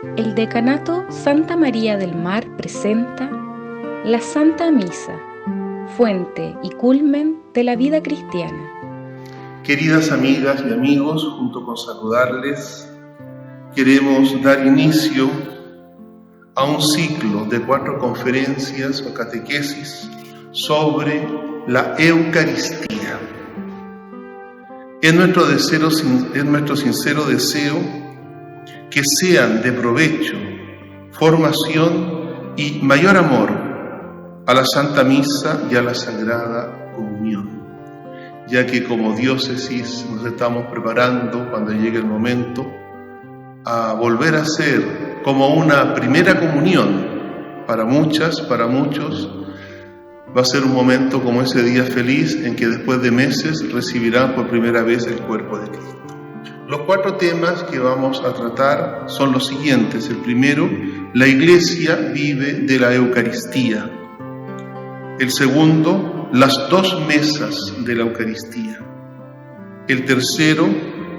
El Decanato Santa María del Mar presenta la Santa Misa, fuente y culmen de la vida cristiana. Queridas amigas y amigos, junto con saludarles, queremos dar inicio a un ciclo de 4 conferencias o catequesis sobre la Eucaristía. Es nuestro sincero deseo que sean de provecho, formación y mayor amor a la Santa Misa y a la Sagrada Comunión, ya que como diócesis nos estamos preparando cuando llegue el momento a volver a ser como una primera comunión para muchas, para muchos. Va a ser un momento como ese día feliz en que después de meses recibirán por primera vez el cuerpo de Cristo. Los 4 temas que vamos a tratar son los siguientes. El primero, la Iglesia vive de la Eucaristía. El segundo, las 2 mesas de la Eucaristía. El tercero,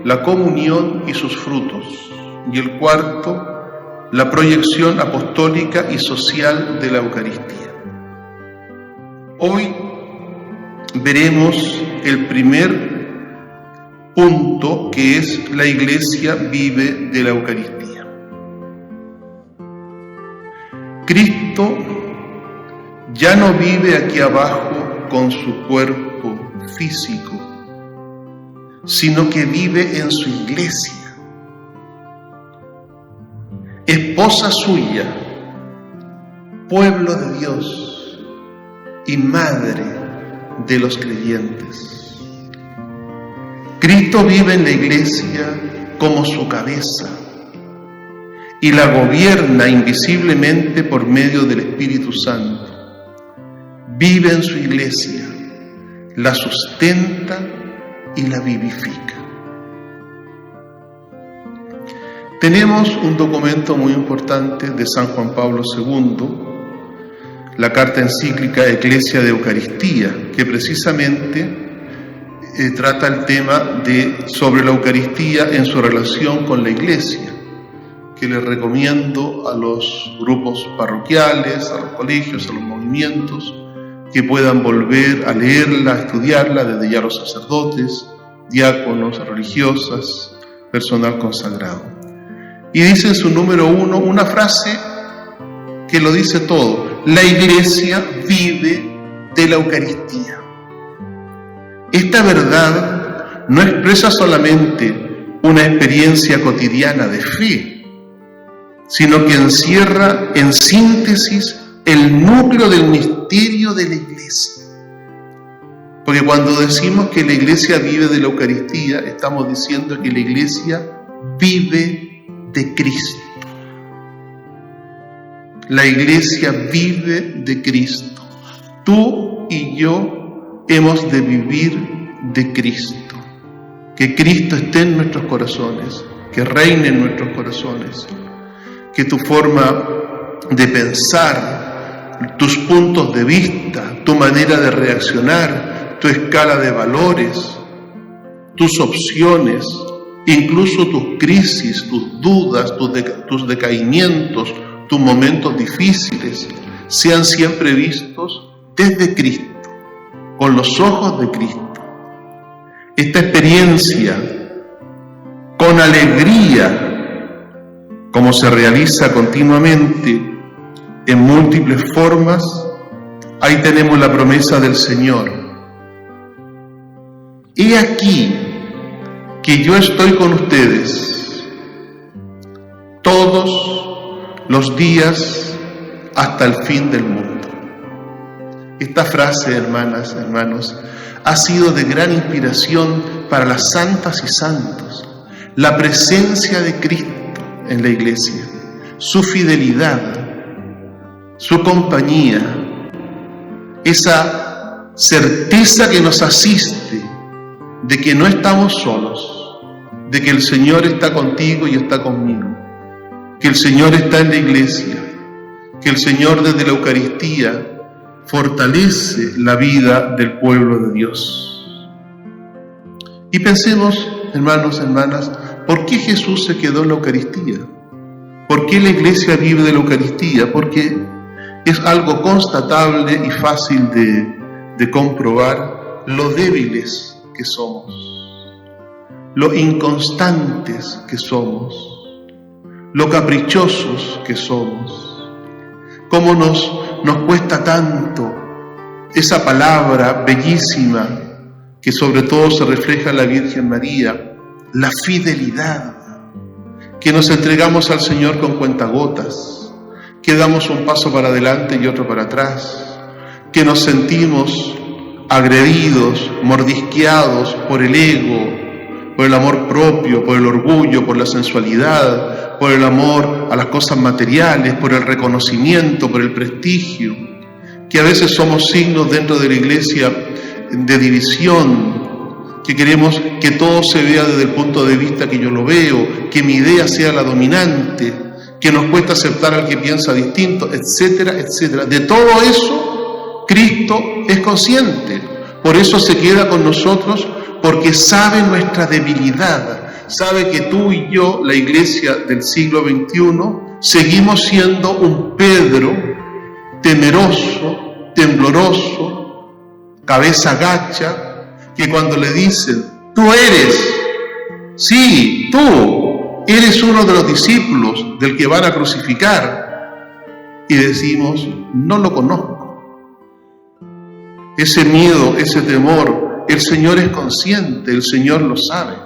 la comunión y sus frutos. Y el cuarto, la proyección apostólica y social de la Eucaristía. Hoy veremos el primer punto, que es la Iglesia vive de la Eucaristía. Cristo ya no vive aquí abajo con su cuerpo físico, sino que vive en su Iglesia, esposa suya, pueblo de Dios y madre de los creyentes. Cristo vive en la Iglesia como su cabeza y la gobierna invisiblemente por medio del Espíritu Santo. Vive en su Iglesia, la sustenta y la vivifica. Tenemos un documento muy importante de San Juan Pablo II, la carta encíclica Ecclesia de Eucaristía, que precisamente trata el tema sobre la Eucaristía en su relación con la Iglesia, que les recomiendo a los grupos parroquiales, a los colegios, a los movimientos, que puedan volver a leerla, a estudiarla, desde ya los sacerdotes, diáconos, religiosas, personal consagrado. Y dice en su número 1 una frase que lo dice todo: la Iglesia vive de la Eucaristía. Esta verdad no expresa solamente una experiencia cotidiana de fe, sino que encierra en síntesis el núcleo del misterio de la Iglesia. Porque cuando decimos que la Iglesia vive de la Eucaristía, estamos diciendo que la Iglesia vive de Cristo. La Iglesia vive de Cristo. Tú y yo hemos de vivir de Cristo. Que Cristo esté en nuestros corazones, que reine en nuestros corazones, que tu forma de pensar, tus puntos de vista, tu manera de reaccionar, tu escala de valores, tus opciones, incluso tus crisis, tus dudas, tus decaimientos, tus momentos difíciles, sean siempre vistos desde Cristo, con los ojos de Cristo. Esta experiencia, con alegría, como se realiza continuamente en múltiples formas, ahí tenemos la promesa del Señor. He aquí que yo estoy con ustedes todos los días hasta el fin del mundo. Esta frase, hermanas, hermanos, ha sido de gran inspiración para las santas y santos. La presencia de Cristo en la Iglesia, su fidelidad, su compañía, esa certeza que nos asiste de que no estamos solos, de que el Señor está contigo y está conmigo, que el Señor está en la Iglesia, que el Señor desde la Eucaristía fortalece la vida del pueblo de Dios. Y pensemos, hermanos, hermanas, ¿por qué Jesús se quedó en la Eucaristía? ¿Por qué la Iglesia vive de la Eucaristía? Porque es algo constatable y fácil de comprobar lo débiles que somos, lo inconstantes que somos, lo caprichosos que somos, cómo nos cuesta tanto esa palabra bellísima que sobre todo se refleja en la Virgen María, la fidelidad, que nos entregamos al Señor con cuentagotas, que damos un paso para adelante y otro para atrás, que nos sentimos agredidos, mordisqueados por el ego, por el amor propio, por el orgullo, por la sensualidad, por el amor a las cosas materiales, por el reconocimiento, por el prestigio, que a veces somos signos dentro de la Iglesia de división, que queremos que todo se vea desde el punto de vista que yo lo veo, que mi idea sea la dominante, que nos cuesta aceptar al que piensa distinto, etcétera, etcétera. De todo eso, Cristo es consciente. Por eso se queda con nosotros, porque sabe nuestra debilidad. Sabe que tú y yo, la Iglesia del siglo XXI, seguimos siendo un Pedro temeroso, tembloroso, cabeza gacha, que cuando le dicen, tú eres, sí, tú eres uno de los discípulos del que van a crucificar, y decimos, no lo conozco. Ese miedo, ese temor, el Señor es consciente, el Señor lo sabe,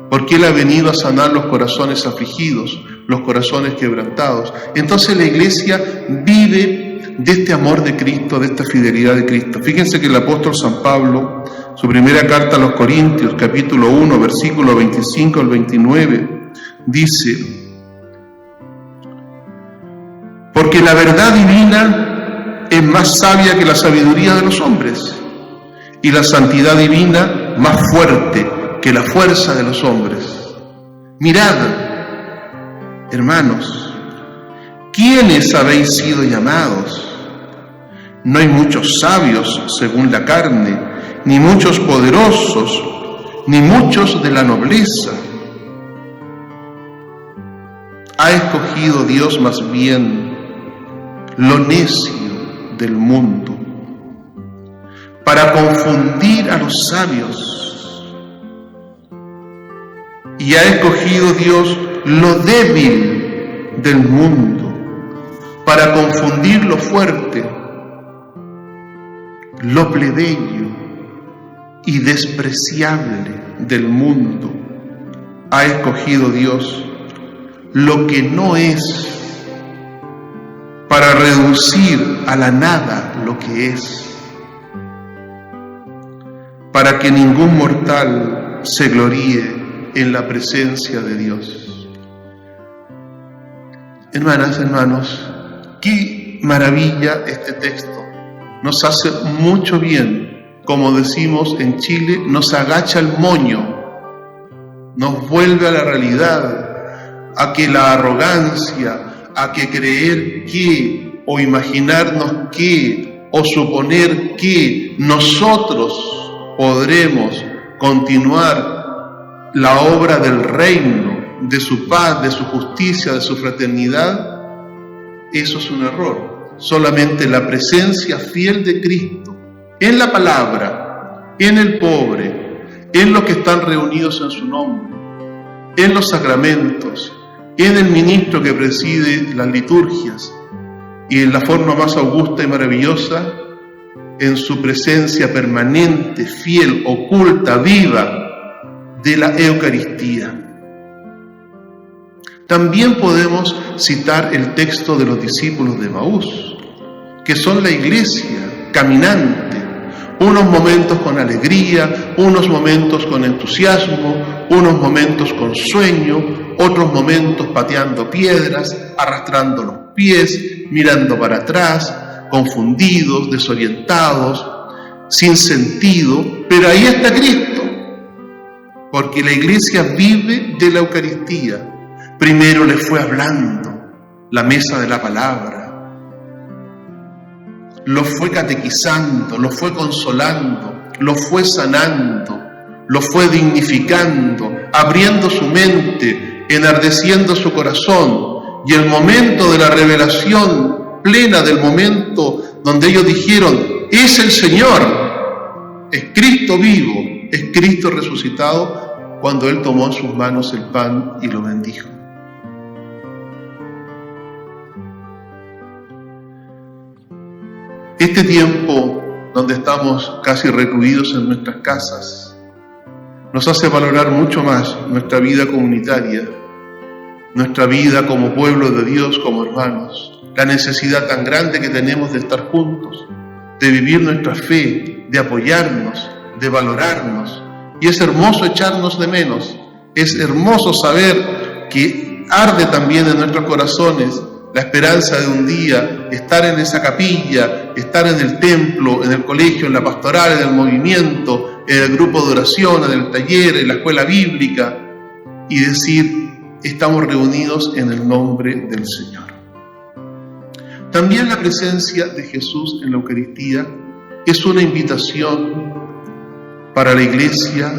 porque Él ha venido a sanar los corazones afligidos, los corazones quebrantados. Entonces la Iglesia vive de este amor de Cristo, de esta fidelidad de Cristo. Fíjense que el apóstol San Pablo, su primera carta a los Corintios, capítulo 1, versículo 25 al 29, dice, porque la verdad divina es más sabia que la sabiduría de los hombres, y la santidad divina más fuerte que la fuerza de los hombres. Mirad, hermanos, ¿quiénes habéis sido llamados? No hay muchos sabios según la carne, ni muchos poderosos, ni muchos de la nobleza. Ha escogido Dios más bien lo necio del mundo, para confundir a los sabios. Y ha escogido Dios lo débil del mundo, para confundir lo fuerte, lo plebeyo y despreciable del mundo. Ha escogido Dios lo que no es, para reducir a la nada lo que es, para que ningún mortal se gloríe en la presencia de Dios. Hermanas, hermanos, qué maravilla este texto. Nos hace mucho bien, como decimos en Chile, nos agacha el moño, nos vuelve a la realidad, a que la arrogancia, a que creer que, o imaginarnos que, o suponer que nosotros podremos continuar la obra del reino, de su paz, de su justicia, de su fraternidad, eso es un error. Solamente la presencia fiel de Cristo, en la palabra, en el pobre, en los que están reunidos en su nombre, en los sacramentos, en el ministro que preside las liturgias, y en la forma más augusta y maravillosa, en su presencia permanente, fiel, oculta, viva, de la Eucaristía. También podemos citar el texto de los discípulos de Emaús, que son la Iglesia caminante, unos momentos con alegría, unos momentos con entusiasmo, unos momentos con sueño, otros momentos pateando piedras, arrastrando los pies, mirando para atrás, confundidos, desorientados, sin sentido, pero ahí está Cristo, porque la Iglesia vive de la Eucaristía. Primero le fue hablando la mesa de la palabra, lo fue catequizando, lo fue consolando, lo fue sanando, lo fue dignificando, abriendo su mente, enardeciendo su corazón, y el momento de la revelación plena, del momento donde ellos dijeron, es el Señor, es Cristo vivo, es Cristo resucitado, cuando Él tomó en sus manos el pan y lo bendijo. Este tiempo donde estamos casi recluidos en nuestras casas nos hace valorar mucho más nuestra vida comunitaria, nuestra vida como pueblo de Dios, como hermanos, la necesidad tan grande que tenemos de estar juntos, de vivir nuestra fe, de apoyarnos, de valorarnos. Y es hermoso echarnos de menos, es hermoso saber que arde también en nuestros corazones la esperanza de un día estar en esa capilla, estar en el templo, en el colegio, en la pastoral, en el movimiento, en el grupo de oración, en el taller, en la escuela bíblica, y decir, estamos reunidos en el nombre del Señor. También la presencia de Jesús en la Eucaristía es una invitación para la Iglesia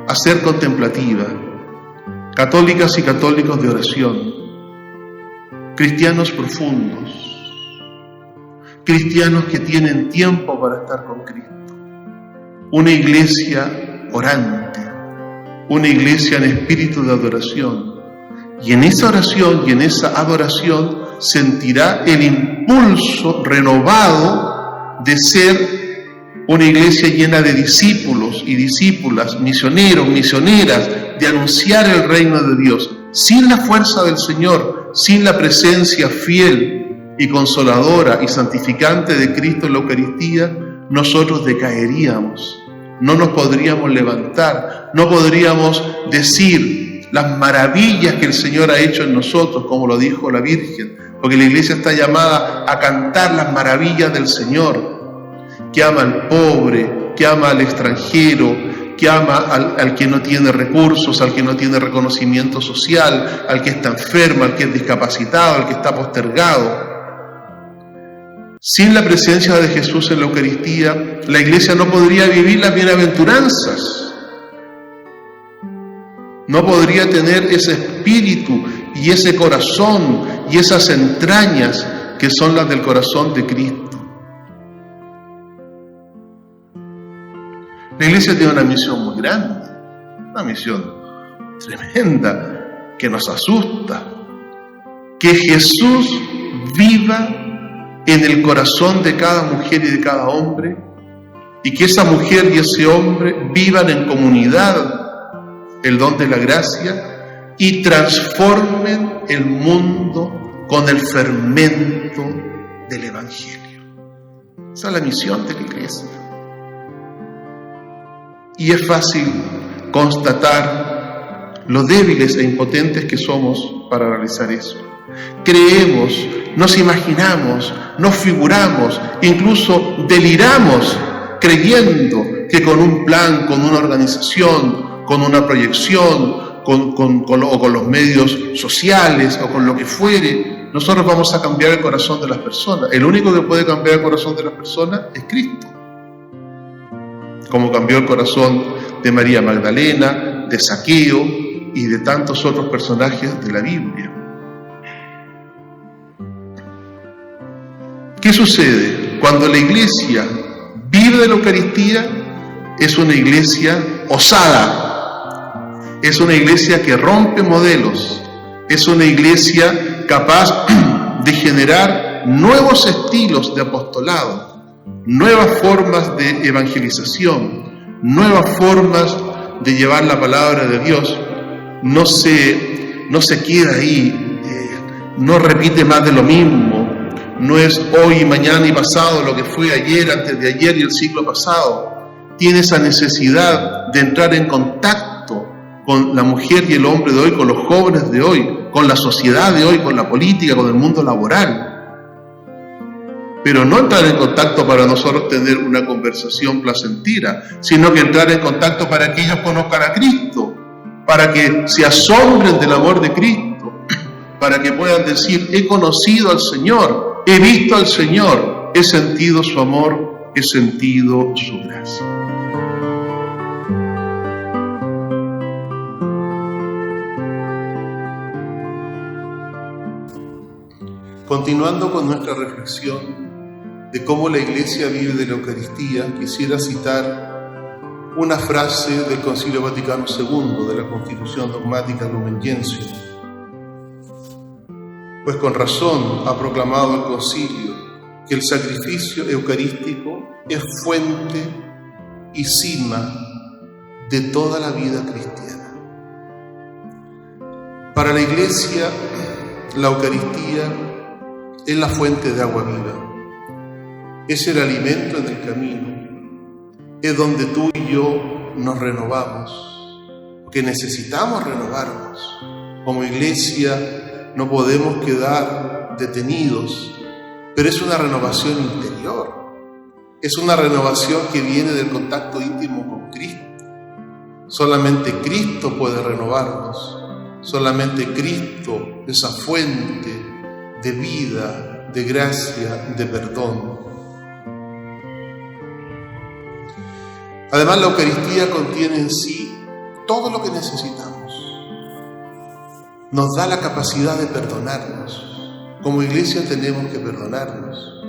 a ser contemplativa, católicas y católicos de oración, cristianos profundos, cristianos que tienen tiempo para estar con Cristo, una iglesia orante, una iglesia en espíritu de adoración, y en esa oración y en esa adoración sentirá el impulso renovado de ser una iglesia llena de discípulos y discípulas, misioneros, misioneras, de anunciar el reino de Dios. Sin la fuerza del Señor, sin la presencia fiel y consoladora y santificante de Cristo en la Eucaristía, nosotros decaeríamos, no nos podríamos levantar, no podríamos decir las maravillas que el Señor ha hecho en nosotros, como lo dijo la Virgen, porque la Iglesia está llamada a cantar las maravillas del Señor, que ama al pobre, que ama al extranjero, que ama al que no tiene recursos, al que no tiene reconocimiento social, al que está enfermo, al que es discapacitado, al que está postergado. Sin la presencia de Jesús en la Eucaristía, la Iglesia no podría vivir las bienaventuranzas, no podría tener ese espíritu y ese corazón y esas entrañas que son las del corazón de Cristo. La Iglesia tiene una misión muy grande, una misión tremenda, que nos asusta. Que Jesús viva en el corazón de cada mujer y de cada hombre, y que esa mujer y ese hombre vivan en comunidad el don de la gracia y transformen el mundo con el fermento del Evangelio. Esa es la misión de la Iglesia. Y es fácil constatar lo débiles e impotentes que somos para realizar eso. Creemos, nos imaginamos, nos figuramos, incluso deliramos creyendo que con un plan, con una organización, con una proyección, o con los medios sociales o con lo que fuere, nosotros vamos a cambiar el corazón de las personas. El único que puede cambiar el corazón de las personas es Cristo. Como cambió el corazón de María Magdalena, de Zaqueo y de tantos otros personajes de la Biblia. ¿Qué sucede? Cuando la Iglesia vive de la Eucaristía, es una iglesia osada, es una iglesia que rompe modelos, es una iglesia capaz de generar nuevos estilos de apostolado, nuevas formas de evangelización, nuevas formas de llevar la palabra de Dios. No se queda ahí, no repite más de lo mismo, no es hoy, mañana y pasado lo que fue ayer, antes de ayer y el siglo pasado. Tiene esa necesidad de entrar en contacto con la mujer y el hombre de hoy, con los jóvenes de hoy, con la sociedad de hoy, con la política, con el mundo laboral. Pero no entrar en contacto para nosotros tener una conversación placentera, sino que entrar en contacto para que ellos conozcan a Cristo, para que se asombren del amor de Cristo, para que puedan decir, he conocido al Señor, he visto al Señor, he sentido su amor, he sentido su gracia. Continuando con nuestra reflexión de cómo la Iglesia vive de la Eucaristía, quisiera citar una frase del Concilio Vaticano II, de la Constitución Dogmática Lumen Gentium. Pues con razón ha proclamado el Concilio que el sacrificio eucarístico es fuente y cima de toda la vida cristiana. Para la Iglesia, la Eucaristía es la fuente de agua viva, es el alimento en el camino, es donde tú y yo nos renovamos, porque necesitamos renovarnos. Como Iglesia no podemos quedar detenidos, pero es una renovación interior, es una renovación que viene del contacto íntimo con Cristo. Solamente Cristo puede renovarnos, solamente Cristo, esa fuente de vida, de gracia, de perdón. Además, la Eucaristía contiene en sí todo lo que necesitamos. Nos da la capacidad de perdonarnos. Como Iglesia tenemos que perdonarnos.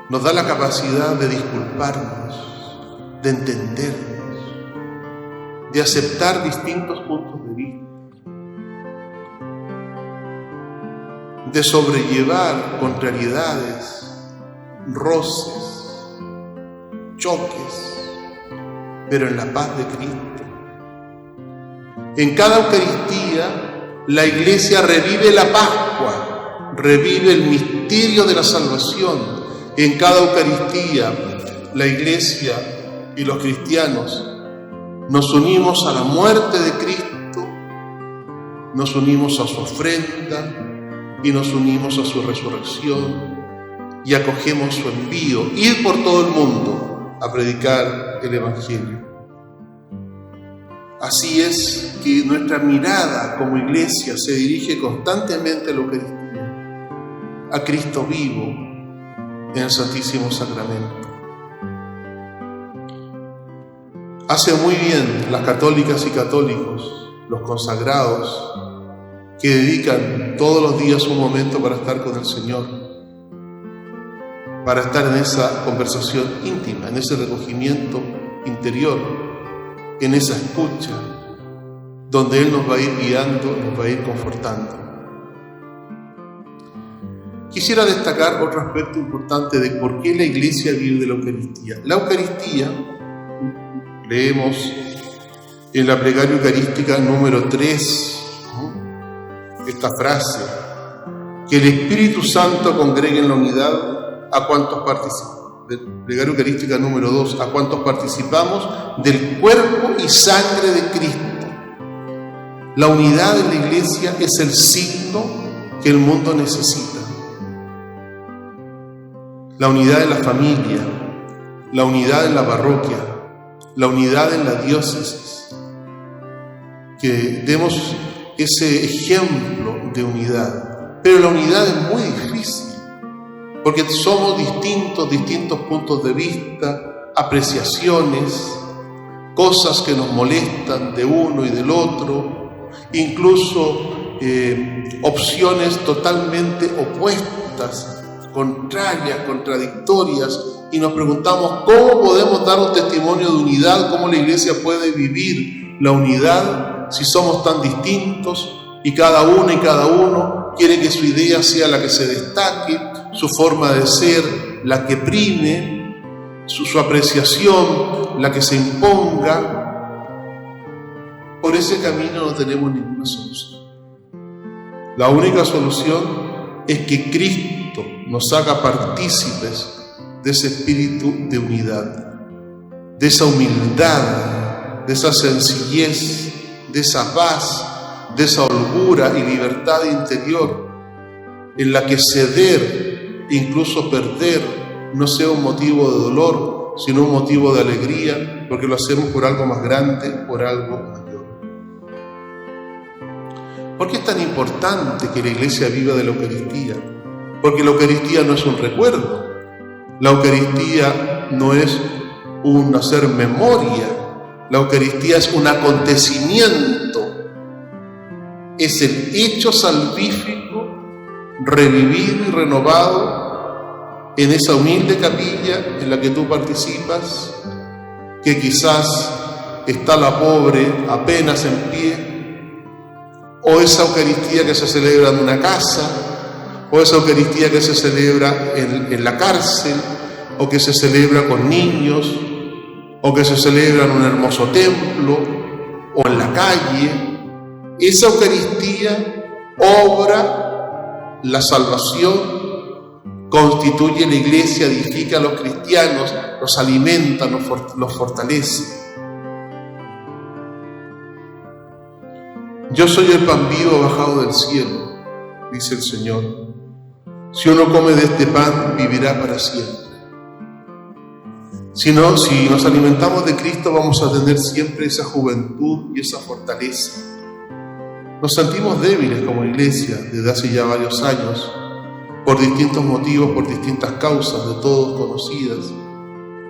Nos da la capacidad de disculparnos, de entendernos, de aceptar distintos puntos de vista, de sobrellevar contrariedades, roces, choques, pero en la paz de Cristo. En cada Eucaristía, la Iglesia revive la Pascua, revive el misterio de la salvación. En cada Eucaristía, la Iglesia y los cristianos nos unimos a la muerte de Cristo, nos unimos a su ofrenda, y nos unimos a su resurrección y acogemos su envío, ir por todo el mundo a predicar el Evangelio. Así es que nuestra mirada como Iglesia se dirige constantemente a la Eucaristía, a Cristo vivo en el Santísimo Sacramento. Hace muy bien las católicas y católicos, los consagrados, que dedican todos los días un momento para estar con el Señor, para estar en esa conversación íntima, en ese recogimiento interior, en esa escucha, donde Él nos va a ir guiando, nos va a ir confortando. Quisiera destacar otro aspecto importante de por qué la Iglesia vive de la Eucaristía. La Eucaristía, leemos en la plegaria eucarística número 3, esta frase, que el Espíritu Santo congregue en la unidad a cuantos participamos, de plegaria eucarística número 2, a cuantos participamos del cuerpo y sangre de Cristo. La unidad de la Iglesia es el signo que el mundo necesita. La unidad en la familia, la unidad en la parroquia, la unidad en la diócesis. Que demos ese ejemplo de unidad. Pero la unidad es muy difícil, porque somos distintos puntos de vista, apreciaciones, cosas que nos molestan de uno y del otro, incluso opciones totalmente opuestas, contrarias, contradictorias, y nos preguntamos cómo podemos dar un testimonio de unidad, cómo la Iglesia puede vivir la unidad si somos tan distintos y cada una y cada uno quiere que su idea sea la que se destaque, su forma de ser la que prime, su apreciación la que se imponga. Por ese camino no tenemos ninguna solución. La única solución es que Cristo nos haga partícipes de ese espíritu de unidad, de esa humildad, de esa sencillez, de esa paz, de esa holgura y libertad interior, en la que ceder, incluso perder, no sea un motivo de dolor, sino un motivo de alegría, porque lo hacemos por algo más grande, por algo mayor. ¿Por qué es tan importante que la Iglesia viva de la Eucaristía? Porque la Eucaristía no es un recuerdo, la Eucaristía no es un hacer memoria, la Eucaristía es un acontecimiento, es el hecho salvífico revivido y renovado en esa humilde capilla en la que tú participas, que quizás está la pobre apenas en pie, o esa Eucaristía que se celebra en una casa, o esa Eucaristía que se celebra en la cárcel, o que se celebra con niños, o que se celebra en un hermoso templo, o en la calle. Esa Eucaristía obra la salvación, constituye la iglesia, edifica a los cristianos, los alimenta, los fortalece. Yo soy el pan vivo bajado del cielo, dice el Señor. Si uno come de este pan, vivirá para siempre. Si nos alimentamos de Cristo, vamos a tener siempre esa juventud y esa fortaleza. Nos sentimos débiles como iglesia desde hace ya varios años, por distintos motivos, por distintas causas, de todos conocidas.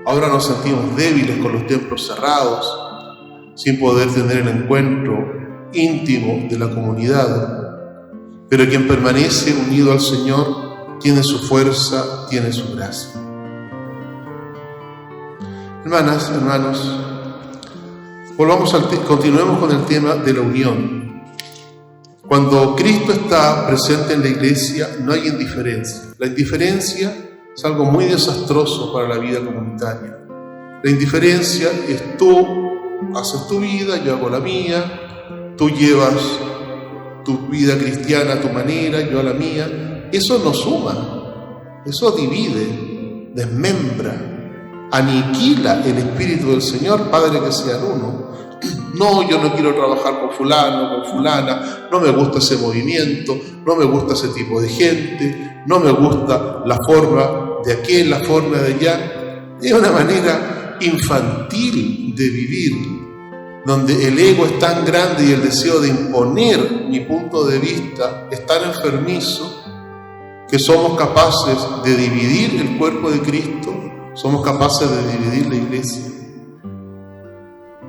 Ahora nos sentimos débiles con los templos cerrados, sin poder tener el encuentro íntimo de la comunidad. Pero quien permanece unido al Señor tiene su fuerza, tiene su gracia. Hermanas, hermanos, continuemos con el tema de la unión. Cuando Cristo está presente en la iglesia, no hay indiferencia. La indiferencia es algo muy desastroso para la vida comunitaria. La indiferencia es tú haces tu vida, yo hago la mía, tú llevas tu vida cristiana a tu manera, yo a la mía. Eso no suma, eso divide, desmembra, aniquila el Espíritu del Señor, Padre, que sean uno. No, yo no quiero trabajar con fulano, con fulana, no me gusta ese movimiento, no me gusta ese tipo de gente, no me gusta la forma de aquel, la forma de allá. Es una manera infantil de vivir, donde el ego es tan grande y el deseo de imponer mi punto de vista es tan enfermizo que somos capaces de dividir el cuerpo de Cristo, somos capaces de dividir la iglesia.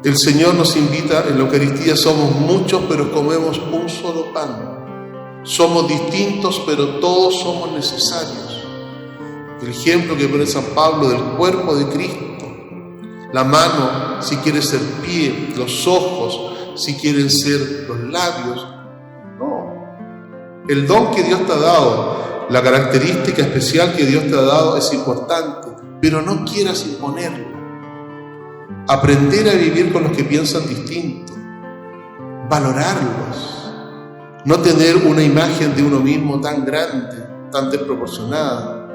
El Señor nos invita en la Eucaristía, somos muchos pero comemos un solo pan. Somos distintos pero todos somos necesarios. El ejemplo que pone San Pablo del cuerpo de Cristo. La mano si quiere ser pie, los ojos si quieren ser los labios. No. El don que Dios te ha dado, la característica especial que Dios te ha dado es importante, pero no quieras imponerlo. Aprender a vivir con los que piensan distinto, valorarlos, no tener una imagen de uno mismo tan grande, tan desproporcionada.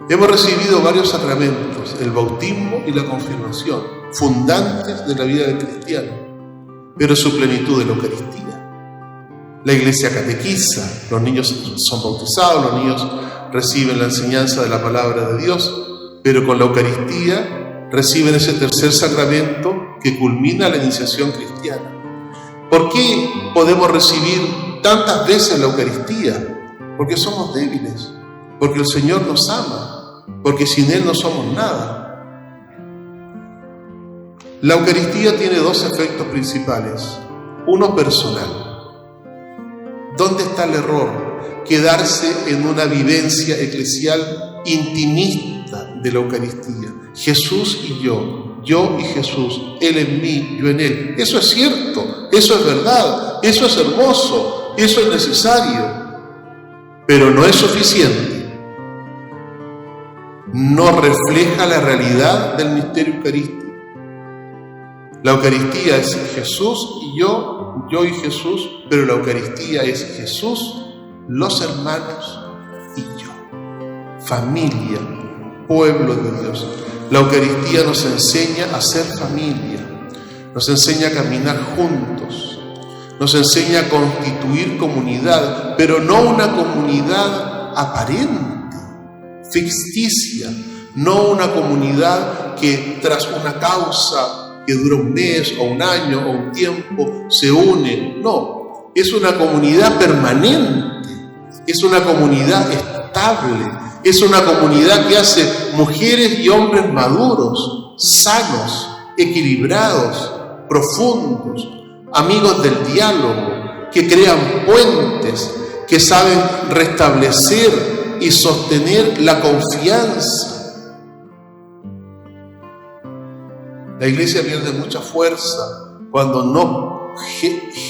Hemos recibido varios sacramentos, el bautismo y la confirmación, fundantes de la vida del cristiano, pero su plenitud es la Eucaristía. La iglesia catequiza, los niños son bautizados, los niños reciben la enseñanza de la palabra de Dios, pero con la Eucaristía reciben ese tercer sacramento que culmina la iniciación cristiana. ¿Por qué podemos recibir tantas veces la Eucaristía? Porque somos débiles, porque el Señor nos ama, porque sin Él no somos nada. La Eucaristía tiene dos efectos principales, uno personal. ¿Dónde está el error? Quedarse en una vivencia eclesial intimista de la Eucaristía. Jesús y yo y Jesús, Él en mí, yo en Él. Eso es cierto, eso es verdad, eso es hermoso, eso es necesario, pero no es suficiente. No refleja la realidad del misterio eucarístico. La Eucaristía es Jesús y yo y Jesús, pero la Eucaristía es Jesús, los hermanos y yo. Familia, pueblo de Dios. La Eucaristía nos enseña a ser familia, nos enseña a caminar juntos, nos enseña a constituir comunidad, pero no una comunidad aparente, ficticia, no una comunidad que tras una causa que dura un mes o un año o un tiempo se une. No, es una comunidad permanente, es una comunidad estable, es una comunidad que hace mujeres y hombres maduros, sanos, equilibrados, profundos, amigos del diálogo, que crean puentes, que saben restablecer y sostener la confianza. La iglesia pierde mucha fuerza cuando no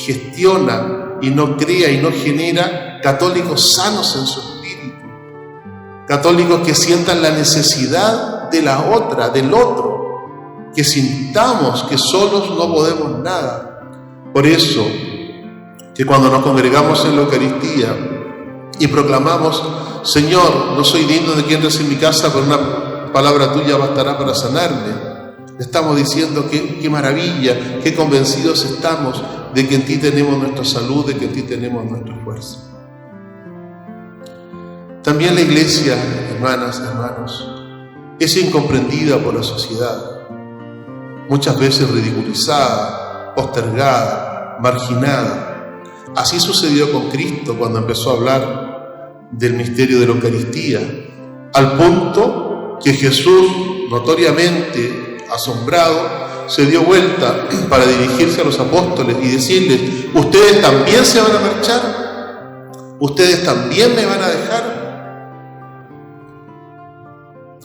gestiona y no crea y no genera católicos sanos en su espíritu, católicos que sientan la necesidad de la otra, del otro, que sintamos que solos no podemos nada. Por eso, que cuando nos congregamos en la Eucaristía y proclamamos: Señor, no soy digno de que entres en mi casa, pero una palabra tuya bastará para sanarme, le estamos diciendo qué maravilla, qué convencidos estamos de que en ti tenemos nuestra salud, de que en ti tenemos nuestra fuerza. También la iglesia, hermanas, hermanos, es incomprendida por la sociedad, muchas veces ridiculizada, postergada, marginada. Así sucedió con Cristo cuando empezó a hablar del misterio de la Eucaristía, al punto que Jesús, notoriamente asombrado, se dio vuelta para dirigirse a los apóstoles y decirles: ¿ustedes también se van a marchar? ¿Ustedes también me van a dejar?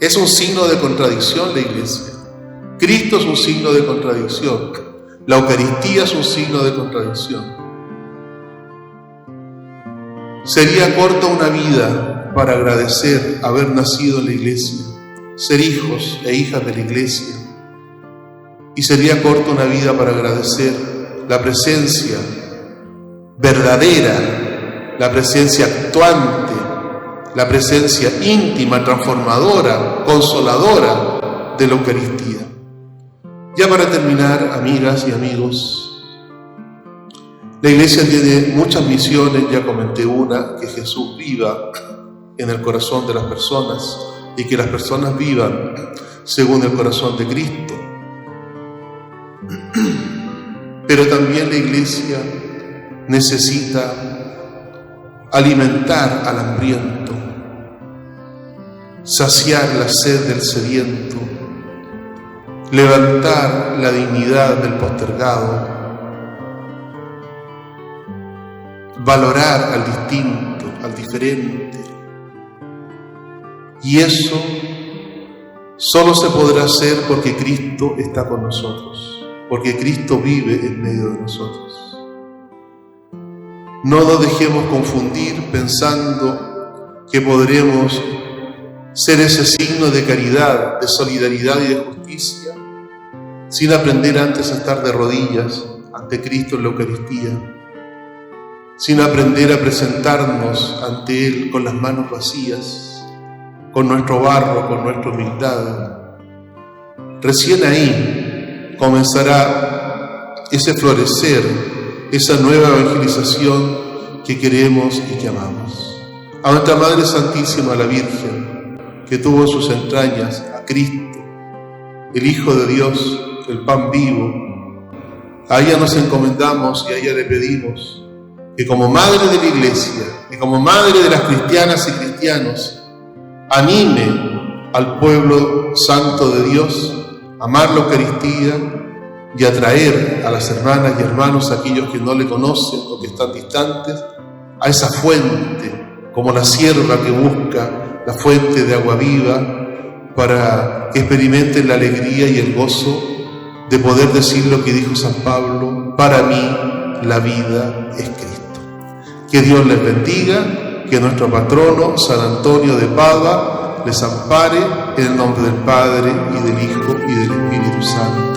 Es un signo de contradicción la iglesia. Cristo es un signo de contradicción. La Eucaristía es un signo de contradicción. Sería corta una vida para agradecer haber nacido en la iglesia, ser hijos e hijas de la iglesia. Y sería corta una vida para agradecer la presencia verdadera, la presencia actuante, la presencia íntima, transformadora, consoladora de la Eucaristía. Ya para terminar, amigas y amigos, la iglesia tiene muchas misiones. Ya comenté una: que Jesús viva en el corazón de las personas y que las personas vivan según el corazón de Cristo. Pero también la iglesia necesita alimentar al hambriento, saciar la sed del sediento, levantar la dignidad del postergado, valorar al distinto, al diferente. Y eso solo se podrá hacer porque Cristo está con nosotros, porque Cristo vive en medio de nosotros. No nos dejemos confundir pensando que podremos ser ese signo de caridad, de solidaridad y de justicia sin aprender antes a estar de rodillas ante Cristo en la Eucaristía, sin aprender a presentarnos ante Él con las manos vacías, con nuestro barro, con nuestra humildad. Recién ahí comenzará ese florecer, esa nueva evangelización que queremos y que amamos. A nuestra Madre Santísima, la Virgen, que tuvo en sus entrañas a Cristo, el Hijo de Dios, el pan vivo, a ella nos encomendamos y a ella le pedimos que como Madre de la Iglesia, que como Madre de las cristianas y cristianos, anime al pueblo santo de Dios a amar la Eucaristía y atraer a las hermanas y hermanos, aquellos que no le conocen o que están distantes, a esa fuente, como la sierva que busca la fuente de agua viva, para que experimenten la alegría y el gozo de poder decir lo que dijo San Pablo: para mí la vida es Cristo. Que Dios les bendiga, que nuestro patrono San Antonio de Padua les ampare, en el nombre del Padre, y del Hijo, y del Espíritu Santo.